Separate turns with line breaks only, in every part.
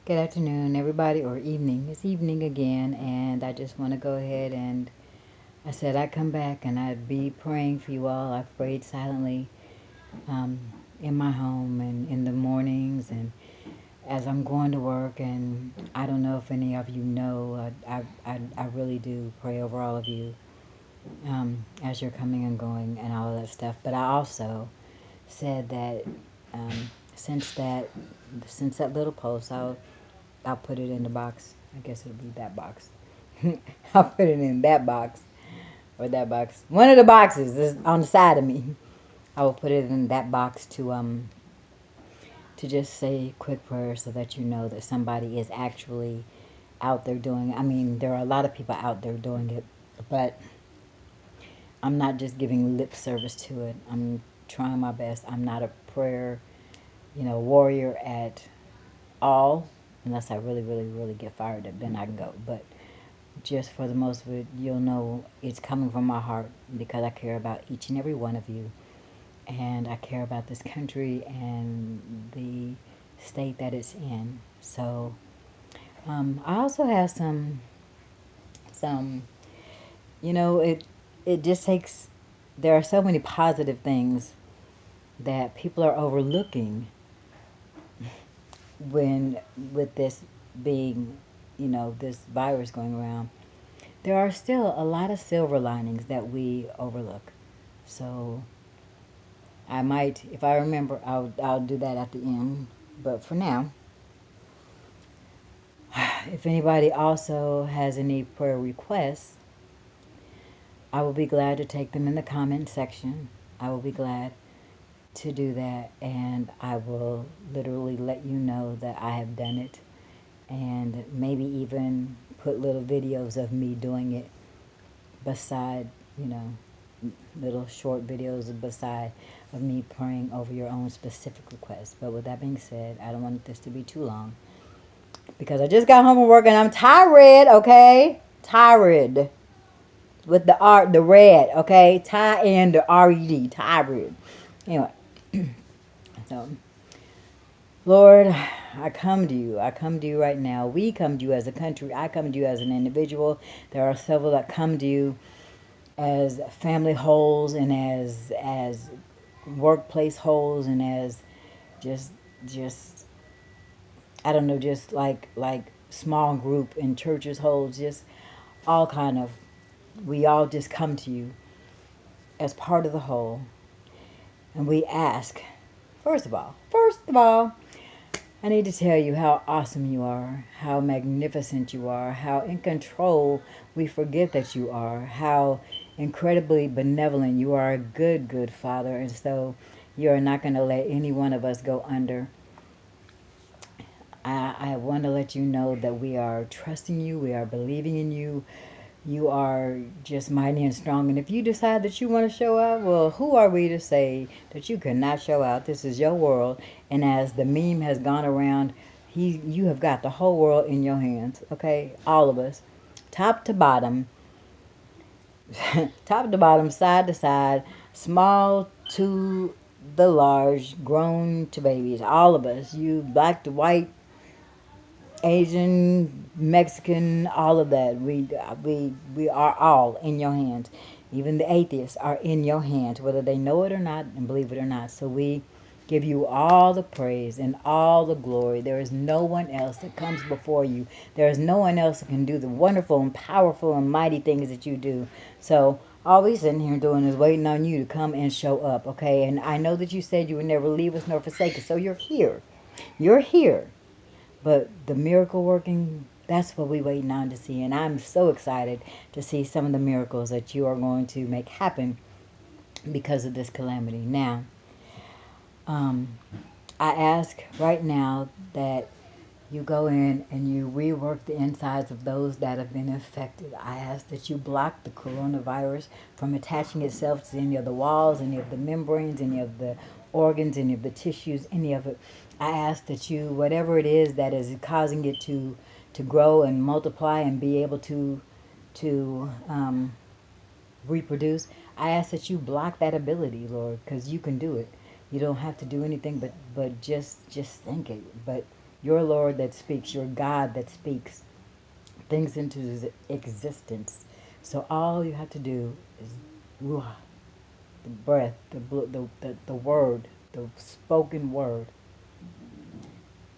Good afternoon, everybody, or evening. It's evening again, and I just want to go ahead and I said I'd come back and I'd be praying for you all. I've prayed silently um, in my home and in the mornings and as I'm going to work. And I don't know if any of you know, I really do pray over all of you as you're coming and going and all of that stuff. But I also said that um, since that since that little post, I'll put it in the box. I guess it'll be that box. I'll put it in that box or that box. One of the boxes is on the side of me. I will put it in that box to just say quick prayer so that you know that somebody is actually out there doing it. I mean, there are a lot of people out there doing it, but I'm not just giving lip service to it. I'm trying my best. I'm not a prayer, warrior at all, unless I really, really, really get fired up, then I can go. But just for the most of it, you'll know it's coming from my heart because I care about each and every one of you. And I care about this country and the state that it's in. So I also have some, it just takes, there are so many positive things that people are overlooking when, with this being, this virus going around. There are still a lot of silver linings that we overlook. So I might, if I remember, I'll do that at the end. But for now, if anybody also has any prayer requests, I will be glad to take them in the comment section. I will be glad to do that, and I will literally let you know that I have done it, and maybe even put little videos of me doing it beside, you know, little short videos beside of me praying over your own specific requests. But with that being said, I don't want this to be too long because I just got home from work and I'm tired, okay? Tired. With the red, okay? Tie in the R-E-D, tired. Anyway, so Lord, I come to you. I come to you right now. We come to you as a country. I come to you as an individual. There are several that come to you as family wholes and as workplace holes and as just just I don't know, just like small group in churches holes, just all kind of, we all just come to you as part of the whole, and we ask, first of all, I need to tell you how awesome you are, how magnificent you are, how in control we forget that you are, how incredibly benevolent you are, a good, good Father. And so you are not going to let any one of us go under. I want to let you know that we are trusting you, we are believing in you. You are just mighty and strong. And if you decide that you want to show out, well, who are we to say that you cannot show out? This is your world. And as the meme has gone around, you have got the whole world in your hands, okay? All of us. Top to bottom, top to bottom, side to side, small to the large, grown to babies. All of us. You black to white, Asian, Mexican, all of that. We are all in your hands. Even the atheists are in your hands, whether they know it or not and believe it or not. So we give you all the praise and all the glory. There is no one else that comes before you. There is no one else that can do the wonderful and powerful and mighty things that you do. So all we sitting here doing is waiting on you to come and show up, okay? And I know that you said you would never leave us nor forsake us. So you're here. You're here. But the miracle working, that's what we waiting on to see. And I'm so excited to see some of the miracles that you are going to make happen because of this calamity. Now, um, I ask right now that you go in and you rework the insides of those that have been infected. I ask that you block the coronavirus from attaching itself to any of the walls, any of the membranes, any of the organs, any of the tissues, any of it. I ask that you, whatever it is that is causing it to grow and multiply and be able to reproduce, I ask that you block that ability, Lord, because you can do it. You don't have to do anything but just think it. But your Lord that speaks, your God that speaks things into existence. So all you have to do is ruah, the breath, the word, the spoken word,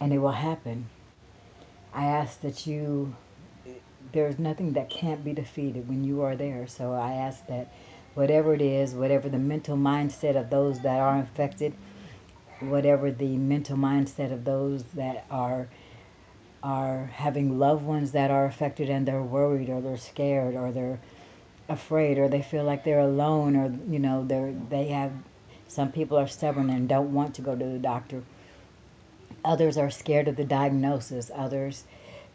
and it will happen. I ask that you, there's nothing that can't be defeated when you are there. So I ask that whatever it is, whatever the mental mindset of those that are infected, whatever the mental mindset of those that are having loved ones that are affected and they're worried or they're scared or they're afraid or they feel like they're alone or they have, some people are stubborn and don't want to go to the doctor. Others are scared of the diagnosis. Others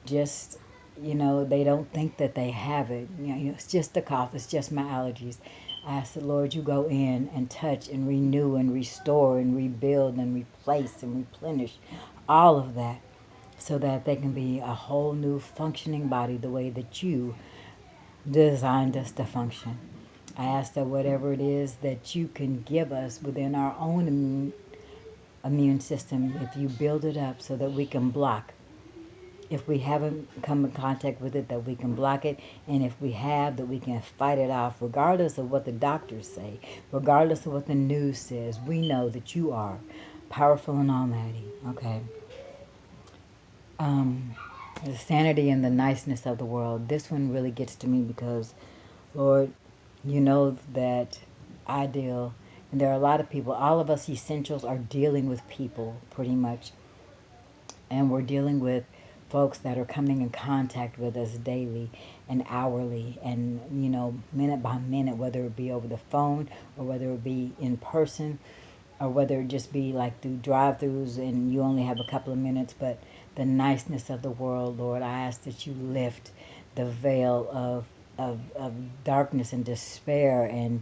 just, they don't think that they have it. It's just the cough. It's just my allergies. I ask the Lord, you go in and touch and renew and restore and rebuild and replace and replenish all of that so that they can be a whole new functioning body the way that you designed us to function. I ask that whatever it is that you can give us within our own immune system, if you build it up so that we can block. If we haven't come in contact with it, that we can block it. And if we have, that we can fight it off, regardless of what the doctors say, regardless of what the news says. We know that you are powerful and almighty. Okay. Um, the sanity and the niceness of the world. This one really gets to me because, Lord, you know that I deal, and there are a lot of people, all of us essentials are dealing with people pretty much. And we're dealing with folks that are coming in contact with us daily and hourly and, minute by minute, whether it be over the phone or whether it be in person or whether it just be like through drive-throughs and you only have a couple of minutes. But the niceness of the world, Lord, I ask that you lift the veil of darkness and despair and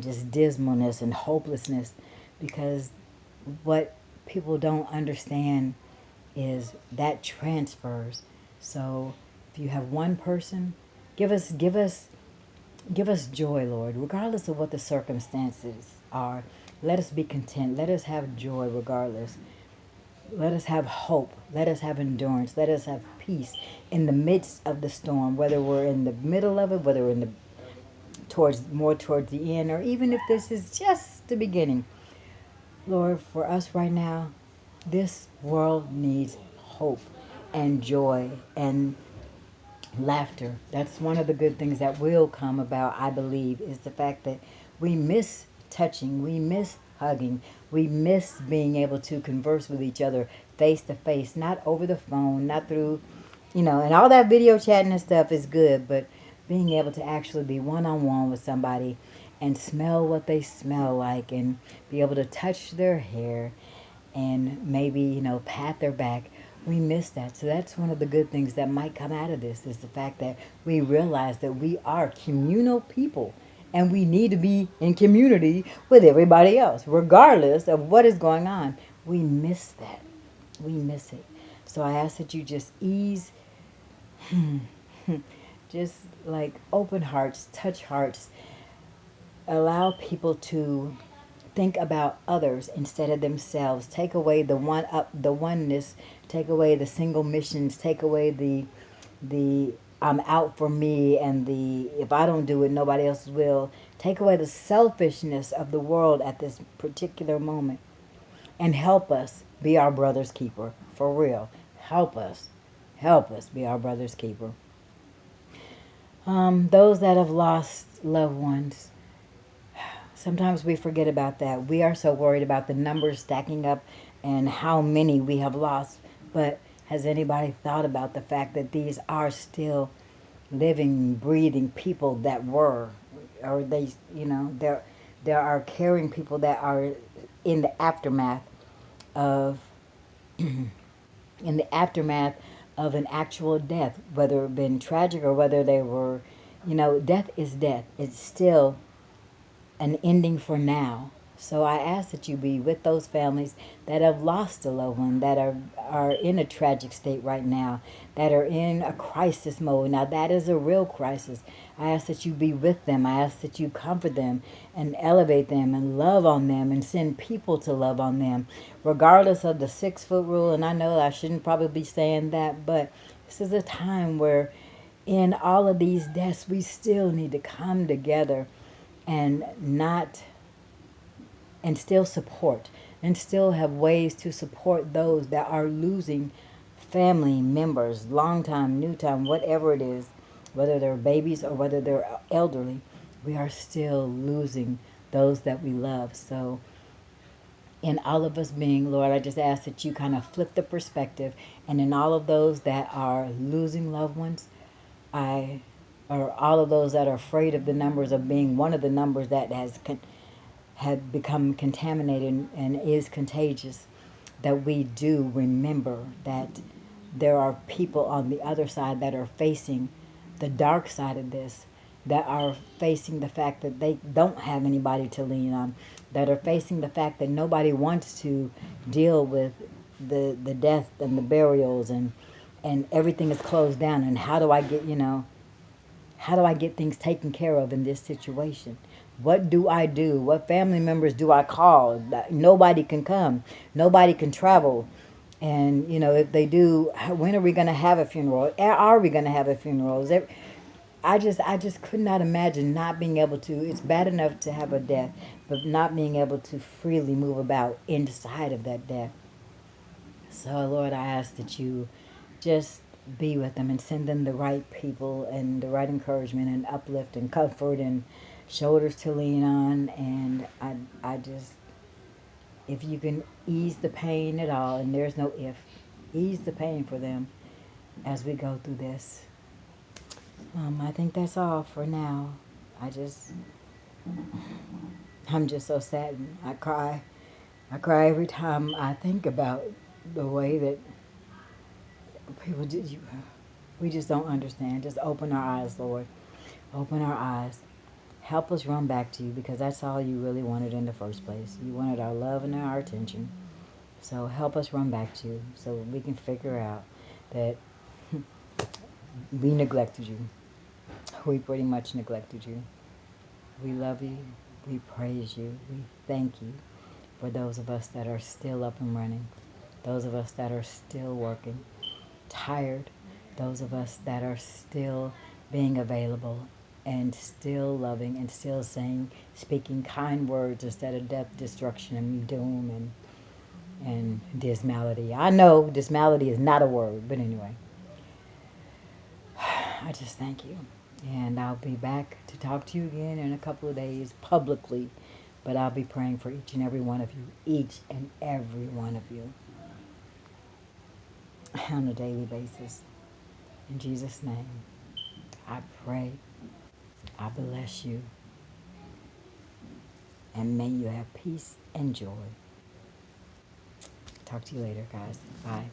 just dismalness and hopelessness, because what people don't understand is that transfers. So if you have one person, give us joy, Lord, regardless of what the circumstances are. Let us be content. Let us have joy regardless. Let us have hope. Let us have endurance. Let us have peace in the midst of the storm, whether we're in the middle of it, whether we're in the towards the end, or even if this is just the beginning. Lord, for us right now, this world needs hope and joy and laughter. That's one of the good things that will come about, I believe, is the fact that we miss touching, we miss hugging, we miss being able to converse with each other face to face, not over the phone, not through, and all that video chatting and stuff is good, but being able to actually be one on one with somebody and smell what they smell like and be able to touch their hair and maybe, pat their back. We miss that. So that's one of the good things that might come out of this, is the fact that we realize that we are communal people and we need to be in community with everybody else, regardless of what is going on. We miss that. We miss it. So I ask that you just ease, just like open hearts, touch hearts, allow people to think about others instead of themselves. Take away the oneness. Take away the single missions. Take away the I'm out for me and the if I don't do it, nobody else will. Take away the selfishness of the world at this particular moment, and help us be our brother's keeper for real. Help us be our brother's keeper. Those that have lost loved ones. Sometimes we forget about that. We are so worried about the numbers stacking up and how many we have lost. But has anybody thought about the fact that these are still living, breathing people that were, or there are caring people that are in the aftermath of, in the aftermath of an actual death, whether it been tragic or whether they were, death is death. It's still an ending for now. So I ask that you be with those families that have lost a loved one, that are in a tragic state right now, that are in a crisis mode. Now that is a real crisis. I ask that you be with them. I ask that you comfort them and elevate them and love on them and send people to love on them, regardless of the 6 foot rule. And I know I shouldn't probably be saying that, but this is a time where in all of these deaths, we still need to come together and not and still support and still have ways to support those that are losing family members, long time, new time, whatever it is, whether they're babies or whether they're elderly, we are still losing those that we love. So in all of us being, Lord, I just ask that you kind of flip the perspective, and in all of those that are losing loved ones, or all of those that are afraid of the numbers of being one of the numbers that had become contaminated and is contagious, that we do remember that there are people on the other side that are facing the dark side of this, that are facing the fact that they don't have anybody to lean on, that are facing the fact that nobody wants to deal with the death and the burials, and everything is closed down. And how do I get, how do I get things taken care of in this situation? What do I do? What family members do I call? Nobody can come. Nobody can travel. And, if they do, when are we going to have a funeral? Are we going to have a funeral? I just could not imagine not being able to. It's bad enough to have a death, but not being able to freely move about inside of that death. So, Lord, I ask that you just be with them and send them the right people and the right encouragement and uplift and comfort and shoulders to lean on. And I just, if you can ease the pain at all, and there's no if, ease the pain for them as we go through this. I think that's all for now. I'm just so saddened. I cry. I cry every time I think about the way that people we just don't understand. Just open our eyes, Lord. Open our eyes. Help us run back to you, because that's all you really wanted in the first place. You wanted our love and our attention. So help us run back to you so we can figure out that we neglected you. We pretty much neglected you. We love you. We praise you. We thank you for those of us that are still up and running. Those of us that are still working. Tired. Those of us that are still being available and still loving and still speaking kind words instead of death, destruction, and doom and dismality. I know dismality is not a word, but anyway. I just thank you. And I'll be back to talk to you again in a couple of days publicly. But I'll be praying for each and every one of you. Each and every one of you. On a daily basis. In Jesus' name, I pray. I bless you. And may you have peace and joy. Talk to you later, guys. Bye.